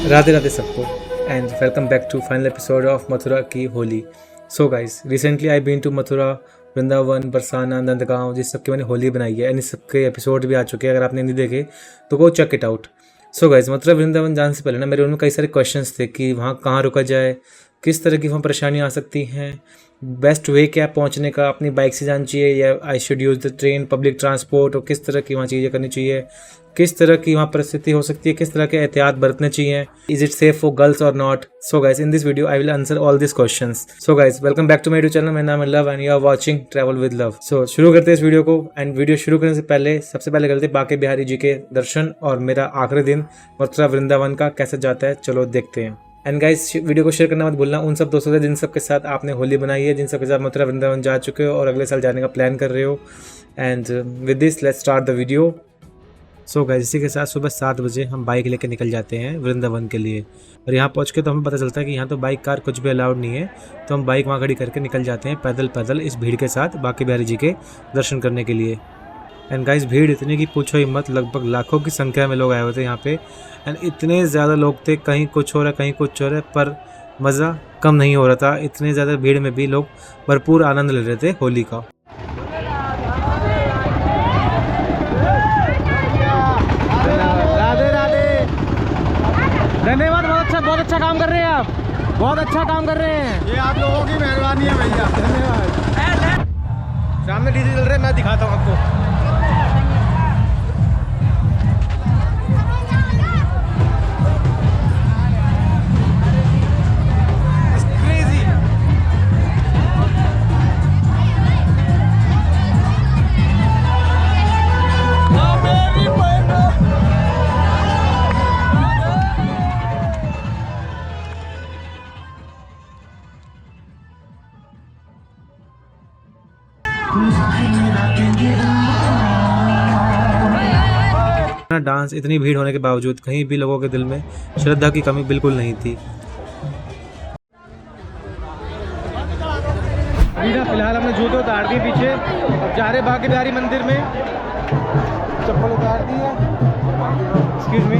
राधे राधे सबको and welcome back to final episode of Mathura की Holi. So guys, recently I been to Mathura, Vrindavan, Barsana, Nandgaon, जिस सबकी मैंने होली बनाई है एंड इस सबके एपिसोड भी आ चुके हैं। अगर आपने नहीं देखे तो go check it out. So guys, Mathura Vrindavan जाने से पहले ना मेरे उनमें कई सारे क्वेश्चंस थे कि वहाँ कहाँ रुका जाए, किस तरह की वहाँ परेशानियाँ आ सकती हैं, बेस्ट वे क्या पहुँचने का, अपनी बाइक से जाना चाहिए या I should use the train, public transport, और किस तरह की वहाँ चीज़ें करनी चाहिए, किस तरह की वहाँ परिस्थिति हो सकती है, किस तरह के एहतियात बरतने चाहिए, is it safe for girls और not. So guys, in this video I will answer all this questions. So guys, welcome back to my YouTube channel. मेरा नाम है Love and you are watching travel with Love. So शुरू करते हैं इस video को। And video शुरू करने से पहले सबसे पहले करते हैं बांके बिहारी जी के दर्शन और मेरा आखिरी दिन मथुरा वृंदावन का कैसे जाता है, चलो देखते हैं। एंड गाइस, वीडियो को शेयर करना मत भूलना उन सब दोस्तों से जिन सब के साथ आपने होली बनाई है, जिन सब के साथ मथुरा वृंदावन जा चुके हो और अगले साल जाने का प्लान कर रहे हो। And with this let's start the video. So guys, इसी के साथ सुबह 7 बजे हम बाइक लेकर निकल जाते हैं वृंदावन के लिए। और यहाँ पहुँच के तो हमें पता चलता है कि यहाँ तो बाइक कार कुछ भी अलाउड नहीं है, तो हम बाइक वहाँ खड़ी करके निकल जाते हैं पैदल पैदल इस भीड़ के साथ बांके बिहारी जी के दर्शन करने के लिए। एंड गाइस, भीड़ इतनी की पूछो ही मत, लगभग लाखों की संख्या में लोग आए हुए थे यहाँ पे। एंड इतने ज़्यादा लोग थे, कहीं कुछ हो रहा है कहीं कुछ हो रहा है, पर मज़ा कम नहीं हो रहा था। इतने ज़्यादा भीड़ में भी लोग भरपूर आनंद ले रहे थे होली का। राधे राधे, धन्यवाद। बहुत अच्छा काम कर रहे हैं आप, बहुत अच्छा काम कर रहे हैं। ये आप लोगों की मेहरबानी है भैया, धन्यवाद। सामने डीजे चल रहे हैं, मैं दिखाता हूँ आपको। डांस, इतनी भीड़ होने के बावजूद कहीं भी लोगों के दिल में श्रद्धा की कमी बिल्कुल नहीं थी। फिलहाल हमने जूते उतार दिए पीछे, अब जा रहे बांके बिहारी मंदिर में। चप्पल उतार दी है, एक्सक्यूज मी।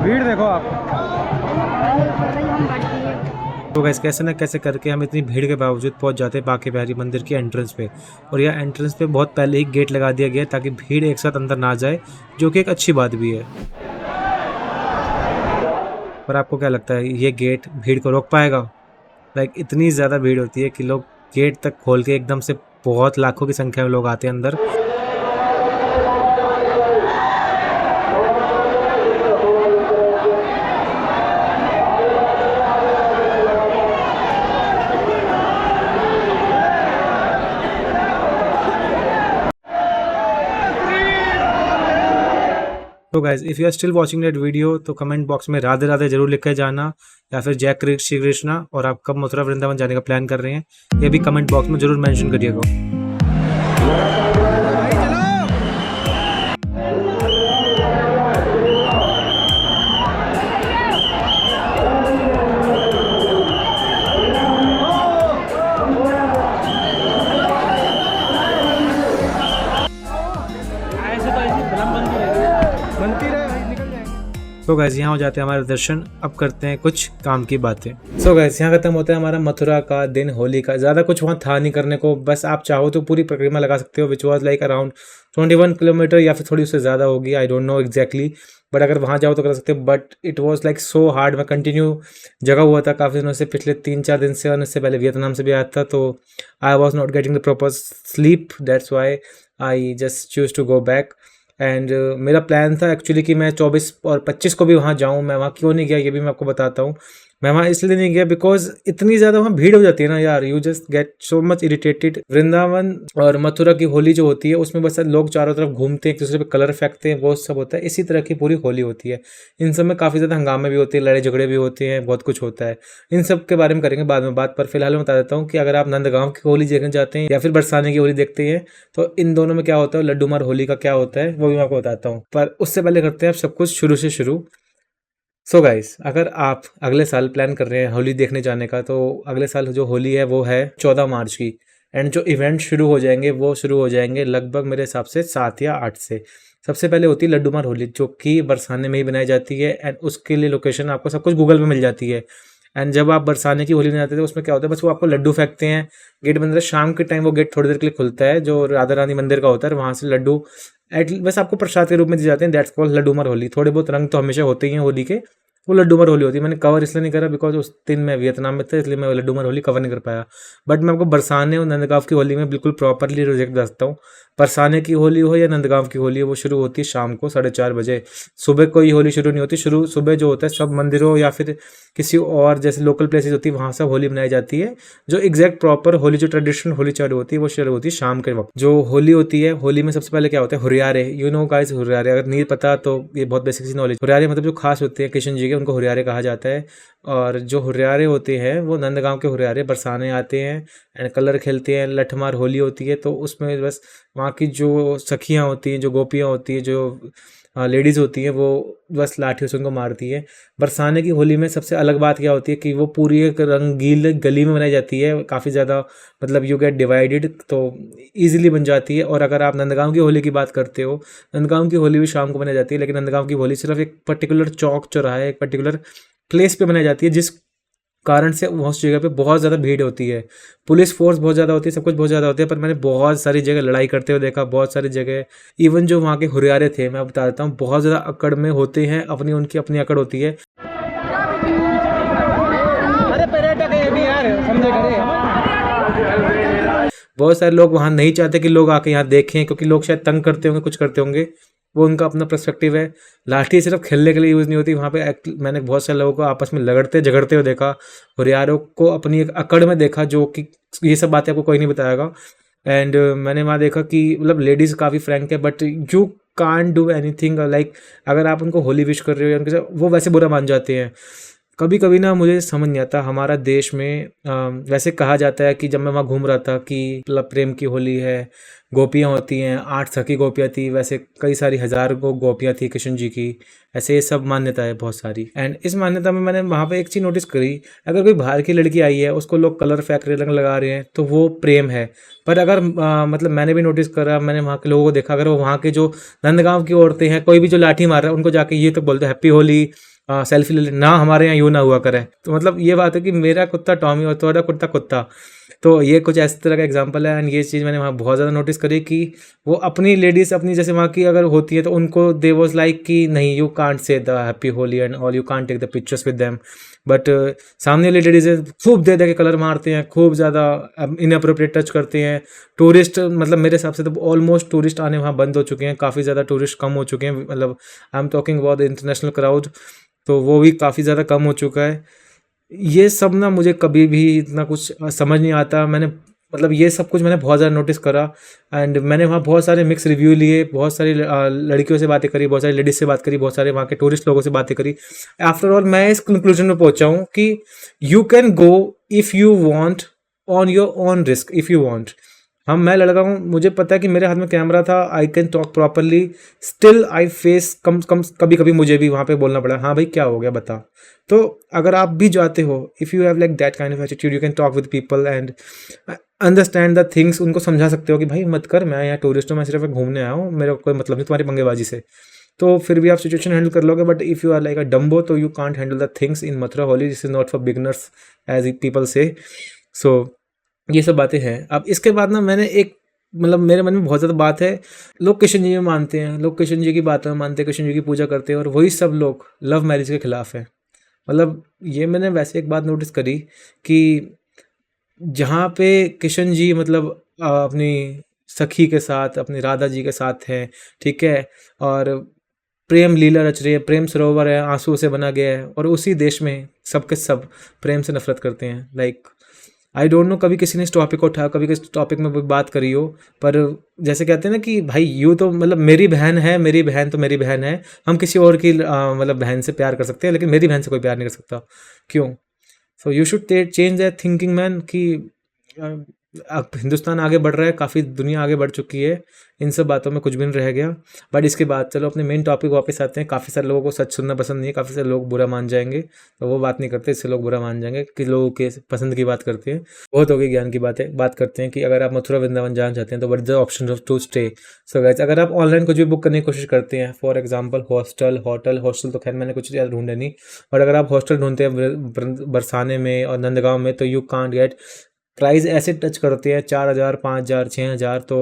भीड़ देखो आप। तो गाइस, कैसे ना कैसे करके हम इतनी भीड़ के बावजूद पहुंच जाते हैं बांके बिहारी मंदिर की एंट्रेंस पे। और यह एंट्रेंस पे बहुत पहले ही गेट लगा दिया गया है ताकि भीड़ एक साथ अंदर ना जाए, जो कि एक अच्छी बात भी है। पर आपको क्या लगता है, ये गेट भीड़ को रोक पाएगा? इतनी ज़्यादा भीड़ होती है कि लोग गेट तक खोल के एकदम से बहुत लाखों की संख्या में लोग आते हैं अंदर। तो guys, if you are still watching that video तो कमेंट बॉक्स में राधे राधे जरूर लिख के जाना, या फिर जय श्री कृष्णा। और आप कब मथुरा वृंदावन जाने का प्लान कर रहे हैं ये भी कमेंट बॉक्स में जरूर मेंशन करिएगा। तो गाइस, यहाँ हो जाते हैं हमारे दर्शन। अब करते हैं कुछ काम की बातें। सो गाइस, यहाँ खत्म होता है हमारा मथुरा का दिन, होली का। ज़्यादा कुछ वहाँ था नहीं करने को, बस आप चाहो तो पूरी परिक्रमा लगा सकते हो, which was like around 21 kilometre या फिर थोड़ी उससे ज़्यादा होगी, I don't know exactly. But अगर वहाँ जाओ तो कर सकते हो, but it was like so hard. मैं कंटिन्यू जगह हुआ था काफ़ी दिनों से, पिछले 3-4 दिन से, और इससे पहले वियतनाम से भी आया था, तो I was not getting the proper sleep, that's why I just choose to go back. And मेरा प्लान था एक्चुअली कि मैं 24 और 25 को भी वहाँ जाऊँ। मैं वहाँ क्यों नहीं गया ये भी मैं आपको बताता हूँ। मैं वहाँ इसलिए नहीं गया बिकॉज इतनी ज़्यादा वहाँ भीड़ हो जाती है ना यार, you just get so much irritated. Vrindavan और मथुरा की होली जो होती है उसमें बस लोग चारों तरफ घूमते हैं, एक दूसरे पे कलर फेंकते हैं, वो सब होता है। इसी तरह की पूरी होली होती है। इन सब में काफ़ी ज़्यादा हंगामे भी होते हैं, लड़ाई झगड़े भी होते हैं, बहुत कुछ होता है। इन सब के बारे में करेंगे बाद में बात, पर फिलहाल मैं बता देता हूँ कि अगर आप नंदगांव की होली देखने जाते हैं या फिर बरसाने की होली देखते हैं तो इन दोनों में क्या होता है, लड्डू मार होली का क्या होता है वो भी मैं आपको बताता हूँ। पर उससे पहले करते हैं आप सब कुछ शुरू से शुरू। सो गाइस, अगर आप अगले साल प्लान कर रहे हैं होली देखने जाने का, तो अगले साल जो होली है वो है 14 मार्च की। एंड जो इवेंट शुरू हो जाएंगे वो शुरू हो जाएंगे लगभग मेरे हिसाब से 7 या 8 से। सबसे पहले होती है लड्डू मार होली, जो कि बरसाने में ही बनाई जाती है एंड उसके लिए लोकेशन आपको सब कुछ गूगल पे मिल जाती है। एंड जब आप बरसाने की होली में जाते थे उसमें क्या होता है, बस वो आपको लड्डू फेंकते हैं, गेट बंद रहता है, शाम के टाइम वो गेट थोड़ी देर के लिए खुलता है जो राधा रानी मंदिर का होता है, वहाँ से लड्डू बस आपको प्रसाद के रूप में दिए जाते हैं। दैट्स कॉल्ड लड्डू मार होली। थोड़े बहुत रंग तो हमेशा होते ही हैं होली के, वो लड्डू मार होली होती है। मैंने कवर इसलिए नहीं करा बिकॉज उस दिन मैं वियतनाम में था, इसलिए मैं लड्डू मार होली कवर नहीं कर पाया। बट मैं आपको बरसाने और नंदगांव की होली में बिल्कुल प्रॉपरली रिजेक्ट दसता हूँ। बरसाने की होली हो या नंदगांव की होली हो, वो शुरू होती है शाम को 4:30 बजे। सुबह कोई होली शुरू नहीं होती। शुरू सुबह जो होता है सब मंदिरों या फिर किसी और जैसे लोकल प्लेसेस होती है वहाँ सब होली मनाई जाती है। जो एग्जैक्ट प्रॉपर होली जो ट्रेडिशनल होली चालू होती है वो शुरू होती है शाम के वक्त। जो होली होती है, होली में सबसे पहले क्या होता है, हुरियारे। यू नो गाइस, हुरियारे अगर नहीं पता तो ये बहुत बेसिक सी नॉलेज। हुरियारे मतलब जो खास होते हैं कृष्ण जी के, उनको हुरियारे कहा जाता है। और जो हुरियारे होते हैं वो नंदगांव के हुरियारे बरसाने आते हैं एंड कलर खेलते हैं। लठमार होली होती है तो उसमें बस वहाँ की जो सखियाँ होती हैं, जो गोपियाँ होती हैं, जो लेडीज़ होती हैं, वो बस लाठियों से उनको मारती है। बरसाने की होली में सबसे अलग बात क्या होती है कि वो पूरी एक रंगील गली में बनाई जाती है, काफ़ी ज़्यादा मतलब यू गेट डिवाइडेड, तो ईजिली बन जाती है। और अगर आप नंदगांव की होली की बात करते हो, नंदगांव की होली भी शाम को बनाई जाती है, लेकिन नंदगांव की होली सिर्फ एक पर्टिकुलर चौक चौराहे, एक पर्टिकुलर प्लेस पे बनाई जाती है, जिस कारण से उस जगह पे बहुत ज़्यादा भीड़ होती है, पुलिस फोर्स बहुत ज़्यादा होती है, सब कुछ बहुत ज़्यादा होता है। पर मैंने बहुत सारी जगह लड़ाई करते हुए देखा, बहुत सारी जगह इवन जो वहाँ के हुरियारे थे, मैं बता देता हूँ, बहुत ज़्यादा अकड़ में होते हैं, अपनी उनकी अपनी अकड़ होती है। अरे पर्यटक है ये भी यार, समझे करे। बहुत सारे लोग वहाँ नहीं चाहते कि लोग आके यहाँ देखें, क्योंकि लोग शायद तंग करते होंगे, कुछ करते होंगे, वो उनका अपना पर्सपेक्टिव है। लाठी सिर्फ खेलने के लिए यूज़ नहीं होती, वहाँ पे मैंने बहुत सारे लोगों को आपस में लगड़ते झगड़ते हुए देखा, हुरियारों को अपनी एक अकड़ में देखा, जो कि ये सब बातें आपको कोई नहीं बताएगा। एंड मैंने वहाँ देखा कि मतलब लेडीज़ काफ़ी फ्रैंक है, but you can't do anything. Like अगर आप उनको होली विश कर रहे हो या उनके साथ, वो वैसे बुरा मान जाते हैं। कभी कभी ना मुझे समझ नहीं आता हमारा देश में वैसे कहा जाता है कि जब मैं वहाँ घूम रहा था कि मतलब प्रेम की होली है, गोपियाँ होती हैं, 8 सखी गोपियाँ थी, वैसे कई सारी हज़ार गोपियाँ थी कृष्ण जी की, ऐसे ये सब मान्यता है बहुत सारी। एंड इस मान्यता में मैंने वहाँ पे एक चीज़ नोटिस करी, अगर कोई बाहर की लड़की आई है, उसको लोग कलर फेंक रहे, रंग लगा रहे हैं, तो वो प्रेम है। पर अगर मतलब मैंने भी नोटिस करा, मैंने वहाँ के लोगों को देखा, अगर वो वहाँ के जो नंदगांव की औरतें हैं, कोई भी जो लाठी मार रहा है, उनको जाके ये तो बोलते हैप्पी होली, सेल्फी ले ले ना, हमारे यहाँ यूँ ना हुआ करे। तो मतलब ये बात है कि मेरा कुत्ता टॉमी और तुम्हारा कुत्ता कुत्ता। तो ये कुछ इस तरह का एग्जांपल है। एंड ये चीज़ मैंने वहाँ बहुत ज़्यादा नोटिस करी कि वो अपनी लेडीज़ अपनी जैसे वहाँ की अगर होती है तो उनको दे वाज लाइक कि नहीं, you can't say the happy Holi and all, you can't take the pictures with them. But सामने वाली लेडीज़ खूब दे दे के कलर मारते हैं, खूब ज़्यादा इनअप्रोप्रिएट टच करते हैं। टूरिस्ट मतलब मेरे हिसाब से तो ऑलमोस्ट टूरिस्ट आने वहाँ बंद हो चुके हैं, काफ़ी ज़्यादा टूरिस्ट कम हो चुके हैं। मतलब I am talking about the international crowd, तो वो भी काफ़ी ज़्यादा कम हो चुका है। ये सब ना मुझे कभी भी इतना कुछ समझ नहीं आता। मैंने मतलब ये सब कुछ मैंने बहुत ज़्यादा नोटिस करा। एंड मैंने वहाँ बहुत सारे मिक्स रिव्यू लिए, बहुत सारी लड़कियों से बातें करी, बहुत सारी लेडीज़ से बात करी, बहुत सारे वहाँ के टूरिस्ट लोगों से बातें करी। आफ्टर ऑल मैं इस कंक्लूजन में पहुँचा हूँ कि you can go if you want on your own risk, if you want. मैं लड़का हूँ, मुझे पता है कि मेरे हाथ में कैमरा था, I can talk properly, still I face कभी कभी मुझे भी वहाँ पे बोलना पड़ा, हाँ भाई क्या हो गया बता। तो अगर आप भी जाते हो, if you have like that kind of attitude, you can talk with people and understand the things. उनको समझा सकते हो कि भाई मत कर, मैं यहाँ टूरिस्ट हूँ, मैं सिर्फ घूमने आया हूँ, मेरा कोई मतलब नहीं तुम्हारी पंगेबाजी से। तो फिर भी आप सिचुएशन हैंडल कर लोगे। But if you are like a dumbo, तो you can't handle the things in Mathura Holi. This is not for beginners as people say. So ये सब बातें हैं। अब इसके बाद ना मैंने एक मतलब मेरे मन में बहुत ज़्यादा बात है, लोग कृष्ण जी में मानते हैं, लोग कृष्ण जी की बातों में मानते हैं, कृष्ण जी की पूजा करते हैं, और वही सब लोग लव मैरिज के खिलाफ हैं। मतलब ये मैंने वैसे एक बात नोटिस करी कि जहाँ पे कृष्ण जी मतलब अपनी सखी के साथ, अपनी राधा जी के साथ हैं, ठीक है, और प्रेम लीला रच रही है, प्रेम सरोवर है, आंसू से बना गया है, और उसी देश में सब के सब प्रेम से नफरत करते हैं। लाइक आई डोंट नो कभी किसी ने इस टॉपिक को उठाया, कभी किस टॉपिक में बात करी हो, पर जैसे कहते हैं ना कि भाई यूँ तो मतलब मेरी बहन है, मेरी बहन तो मेरी बहन है, हम किसी और की मतलब बहन से प्यार कर सकते हैं, लेकिन मेरी बहन से कोई प्यार नहीं कर सकता। क्यों? So you should change that thinking man, कि अब हिंदुस्तान आगे बढ़ रहा है, काफ़ी दुनिया आगे बढ़ चुकी है, इन सब बातों में कुछ भी नहीं रह गया। बट इसके बाद चलो अपने मेन टॉपिक वापस आते हैं। काफ़ी सारे लोगों को सच सुनना पसंद नहीं है, काफ़ी सारे लोग बुरा मान जाएंगे, तो वो बात नहीं करते, इससे लोग बुरा मान जाएंगे कि लोगों के पसंद की बात करते हैं। बहुत हो गई ज्ञान की बातें, बात करते हैं कि अगर आप मथुरा वृंदावन जाना चाहते हैं तो what is the option of to stay. So guys, अगर आप ऑनलाइन कुछ भी बुक करने की कोशिश करते हैं, फॉर एग्जाम्पल हॉस्टल तो खैर मैंने कुछ यार ढूंढे नहीं, बट अगर आप हॉस्टल ढूंढते हैं बरसाने में और नंदगांव में, तो यू कांट गेट। प्राइस ऐसे टच करते हैं 4,000, 5,000, 6,000। तो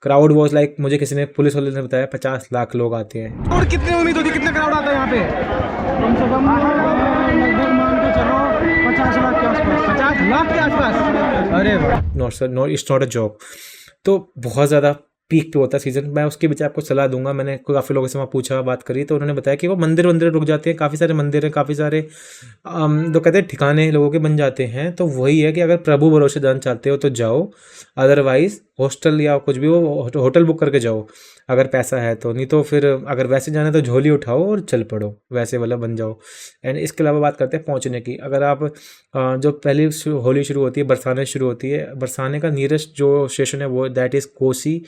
क्राउड वॉज लाइक, मुझे किसी ने पुलिस वाले ने बताया 50 लाख लोग आते हैं। और कितनी उम्मीद होती है, कितना क्राउड आता है यहाँ पे? कम से कम लगभग मान के चलो 50 लाख के आसपास। 50 लाख के आसपास? अरे not sir, no, it's not a job. तो बहुत ज़्यादा पीक पे होता है सीज़न। मैं उसके बीच आपको सलाह दूंगा। मैंने काफ़ी लोगों से वहाँ पूछा, बात करी, तो उन्होंने बताया कि वो मंदिर रुक जाते हैं। काफ़ी सारे मंदिर हैं, काफ़ी सारे जो कहते हैं ठिकाने लोगों के बन जाते हैं। तो वही है कि अगर प्रभु भरोसे जाना चाहते हो तो जाओ, अदरवाइज हॉस्टल या कुछ भी हो होटल बुक करके जाओ अगर पैसा है तो। नहीं तो फिर अगर वैसे जाना है तो झोली उठाओ और चल पड़ो, वैसे वाला बन जाओ। एंड इसके अलावा बात करते हैं पहुँचने की। अगर आप जो पहली होली शुरू होती है, बरसाने शुरू होती है, बरसाने का नियरेस्ट जो स्टेशन है वो दैट इज़ कोसी।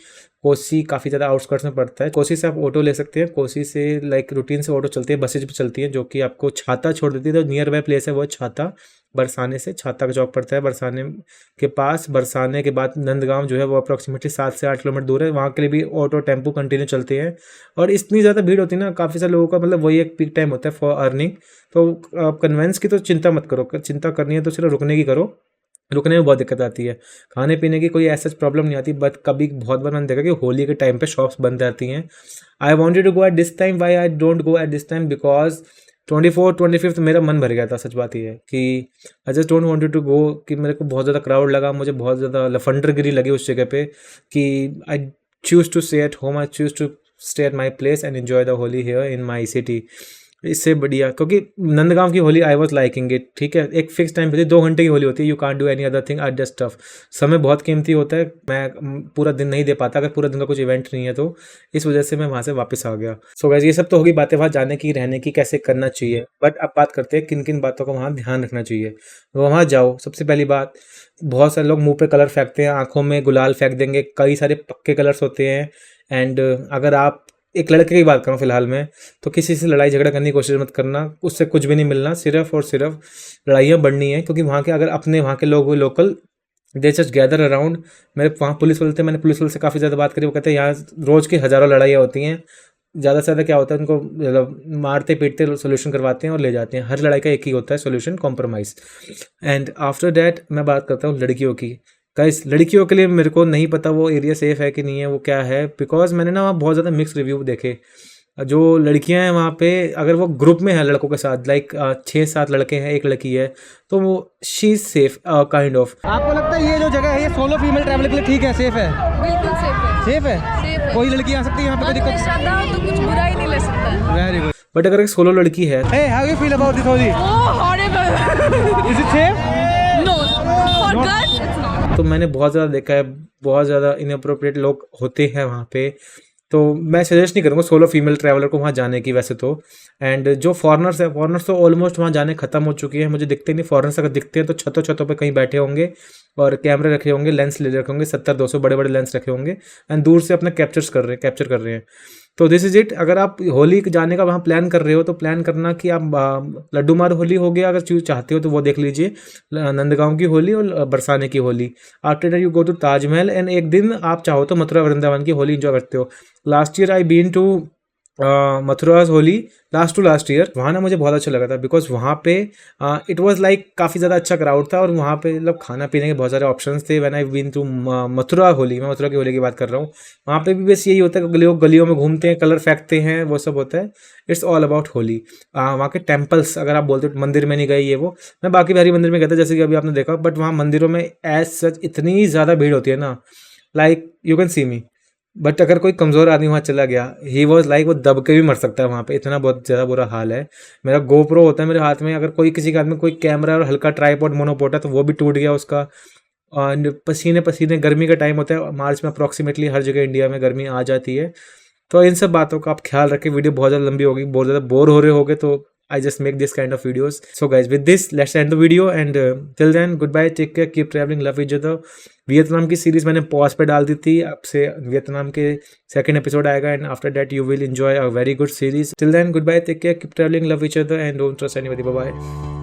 कोसी काफ़ी ज़्यादा आउटस्कर्ट्स में पड़ता है। कोसी से आप ऑटो ले सकते हैं। कोसी से लाइक रूटीन से ऑटो चलती है, बसेज भी चलती हैं जो कि आपको छाता छोड़ देती है। तो नियर बाय प्लेस है वो छाता। बरसाने से छाता का चौक पड़ता है, बरसाने के पास। बरसाने के बाद नंदगांव जो है वो अप्रॉक्सीमेटली 7 से 8 किलोमीटर दूर है। वहाँ के लिए भी ऑटो टेम्पो कंटिन्यू चलते हैं। और इतनी ज़्यादा भीड़ होती है ना, काफ़ी सारे लोगों का मतलब वही एक पीक टाइम होता है फॉर अर्निंग। तो आप कन्वेंस की तो चिंता मत करो, चिंता करनी है तो सिर्फ रुकने की करो। रुकने में बहुत दिक्कत आती है, खाने पीने की कोई ऐसा प्रॉब्लम नहीं आती। बट कभी बहुत बार मैंने देखा कि होली के टाइम पे शॉप्स बंद रहती हैं। I wanted to go at this time, why I don't go at this time, because 24, 25 मेरा मन भर गया था। सच बात ये है कि I just don't wanted to go, कि मेरे को बहुत ज़्यादा क्राउड लगा, मुझे बहुत ज़्यादा लफंडरगिरी लगी उस जगह पे कि I choose to stay at home, I choose to stay at my place and enjoy the Holi here in my city. इससे बढ़िया, क्योंकि नंदगांव की Holi I was liking it. ठीक है, एक फिक्स टाइम पे 2 घंटे की होली होती है। You can't do any other thing at this tough. समय बहुत कीमती होता है, मैं पूरा दिन नहीं दे पाता अगर पूरा दिन का कुछ इवेंट नहीं है तो। इस वजह से मैं वहाँ से वापस आ गया। सो गाइस, ये सब तो होगी बातें वहाँ जाने की, रहने की, कैसे करना चाहिए। बट अब बात करते हैं किन किन बातों का वहाँ ध्यान रखना चाहिए। वहाँ जाओ, सबसे पहली बात, बहुत सारे लोग मुंह पे कलर फेंकते हैं, आंखों में गुलाल फेंक देंगे, कई सारे पक्के कलर्स होते हैं। एंड अगर आप एक लड़के की बात करूँ फिलहाल में, तो किसी से लड़ाई झगड़ा करने की कोशिश मत करना, उससे कुछ भी नहीं मिलना। सिर्फ और सिर्फ लड़ाइयाँ बढ़नी है, क्योंकि वहाँ के अगर अपने वहाँ के लोग local they just gather around. मेरे वहाँ पुलिस वाले थे, मैंने पुलिस वाले से काफ़ी ज़्यादा बात करी। वो कहते हैं यहाँ रोज़ की हज़ारों लड़ाइयाँ होती हैं, ज़्यादा से ज़्यादा क्या होता है उनको मतलब मारते पीटते सोल्यूशन करवाते हैं और ले जाते हैं। हर लड़ाई का एक ही होता है solution, compromise. And after that मैं बात करता हूँ लड़कियों की। गाइस, लड़कियों के लिए मेरे को नहीं पता वो एरिया सेफ़ है कि नहीं है, वो क्या है, बिकॉज मैंने ना वहाँ बहुत ज़्यादा मिक्स रिव्यू देखे। जो लड़कियां हैं वहाँ पे, अगर वो ग्रुप में है लड़कों के साथ, लाइक 6-7 लड़के हैं, एक लड़की है, तो वो she is safe kind of. आपको लगता है ये जो जगह है ये सोलो फीमेल ट्रैवल के लिए ठीक है, सेफ है? बिल्कुल सेफ है। सेफ है? कोई लड़की आ सकती है यहाँ पे, कोई दिक्कत? श्रद्धा हो तो कुछ बुरा ही नहीं ले सकता। Very good. बट अगर एक सोलो लड़की है, Hey, how you feel about this Holi? Oh horrible. Is it safe? No for girls it's not. तो मैंने बहुत ज़्यादा देखा है, बहुत ज़्यादा इनअप्रोप्रिएट लोग होते हैं वहाँ पे। तो मैं सजेस्ट नहीं करूँगा सोलो फीमेल ट्रैवलर को वहाँ जाने की वैसे तो। एंड जो फॉरनर्स है, फॉरनर्स तो ऑलमोस्ट वहाँ जाने ख़त्म हो चुकी है, मुझे दिखते नहीं। फॉरनर्स अगर दिखते हैं तो छतों पे कहीं बैठे होंगे और कैमरे रखे होंगे, लेंस ले रखे होंगे, 70-200 बड़े बड़े लेंस रखे होंगे, एंड दूर से अपना कैप्चर कर रहे हैं। तो दिस इज़ इट। अगर आप होली जाने का वहाँ प्लान कर रहे हो तो प्लान करना कि आप लड्डू मार होली हो गया, अगर चाहते हो तो वो देख लीजिए, नंदगांव की होली और बरसाने की Holi. After that you go to Taj Mahal, and एक दिन आप चाहो तो मथुरा वृंदावन की होली एंजॉय करते हो। Last year I been to Mathura's Holi, last year. वहाँ ना मुझे बहुत अच्छा लगा था, बिकॉज वहाँ पे इट वाज लाइक काफ़ी ज़्यादा अच्छा क्राउड था, और वहाँ पे मतलब खाना पीने के बहुत सारे ऑप्शंस थे। When I been to Mathura Holi, मैं मथुरा की होली की बात कर रहा हूँ, वहाँ पे भी बस यही होता है कि लोग गलियों में घूमते हैं, कलर फेंकते हैं, वो सब होता है। It's all about Holi. वहाँ के टेम्पल्स, अगर आप बोलते हो मंदिर में नहीं गए ये वो, मैं बाकी भारी मंदिर में गया था जैसे कि अभी आपने देखा, बट वहाँ मंदिरों में एज सच इतनी ज़्यादा भीड़ होती है ना, like you can see me. But अगर कोई कमज़ोर आदमी वहाँ चला गया, ही वॉज लाइक वो दब के भी मर सकता है वहाँ पे, इतना बहुत ज़्यादा बुरा हाल है। मेरा गोप्रो होता है मेरे हाथ में, अगर कोई किसी के हाथ में कोई कैमरा और हल्का ट्राईपॉड मोनोपोड है तो वो भी टूट गया उसका। और पसीने गर्मी का टाइम होता है, मार्च में अप्रॉक्सीमेटली हर जगह इंडिया में गर्मी आ जाती है। तो इन सब बातों का आप ख्याल रखें। वीडियो बहुत ज़्यादा लंबी होगी, बहुत ज़्यादा बोर हो रहे होगे तो I just make this kind of videos. So guys, with this, let's end the video and till then, goodbye, take care, keep traveling, love each other. Vietnam की सीरीज मैंने पॉज पे डाल दी थी, अब से वियतनाम के सेकंड एपिसोड आएगा and after that you will enjoy a very good series. Till then, good bye, take care, keep travelling, love each other and don't trust anybody. Bye bye.